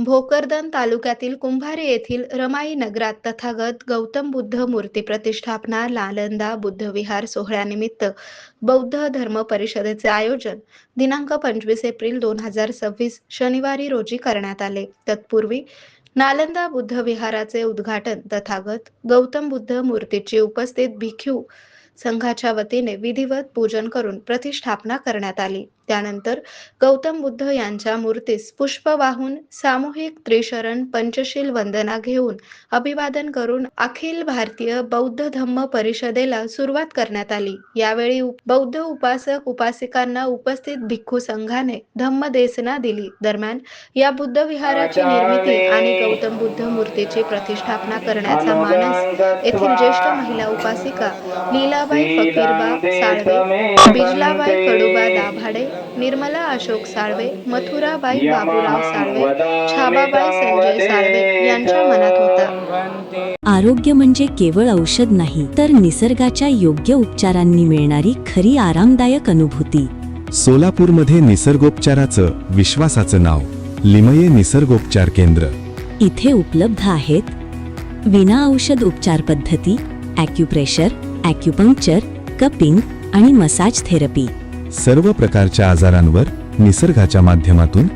भोकरदन तालुक्यातील कुंभारी येथील रमाई नगरात तथागत गौतम बुद्ध मूर्ती प्रतिष्ठापना नालंदा बुद्धविहार सोहळ्यानिमित्त बौद्ध धर्म परिषदेचे आयोजन दिनांक 25 एप्रिल 2026 शनिवारी रोजी करण्यात आले। तत्पूर्वी नालंदा बुद्ध विहाराचे उद्घाटन तथागत गौतम बुद्ध मूर्तीची उपस्थित भिक्खू संघाच्या वतीने विधिवत पूजन करून प्रतिष्ठापना करण्यात आली। त्यानंतर गौतम बुद्ध यांच्या मूर्तीस पुष्प वाहून सामूहिक त्रिशरण पंचशील वंदना घेऊन अभिवादन करून अखिल भारतीय बौद्ध धम्म परिषदेला सुरुवात करण्यात आली। यावेळी बौद्ध उपासक उपासिकांना उपस्थित भिक्खू संघाने धम्मदेसना दिली। दरम्यान या बुद्ध विहाराची निर्मिती आणि गौतम बुद्ध मूर्तीची प्रतिष्ठापना करण्याचा मानस येथील ज्येष्ठ महिला उपासिका लीलाबाई फकीरबा साळवे, बिजलाबाई कडुबा दाभाडे, निर्मला अशोक साळवे, मथुराबाई बाबूराव साळवे, छाबाबाई संजय साळवे यांच्या मनात होता। आरोग्य म्हणजे केवळ औषध नाही, तर निसर्गाच्या योग्य उपचारांनी मिळणारी खरी आरामदायक अनुभूती। सोलापूरमध्ये निसर्गोपचाराचं विश्वासाचं नाव लिमये निसर्गोपचार केंद्र। इथे उपलब्ध आहेत विना औषध उपचार पद्धती, ॲक्युप्रेशर, ॲक्युपंक्चर, कपिंग आणि मसाज थेरपी। सर्व प्रकारच्या आजारांवर निसर्गाच्या माध्यमातून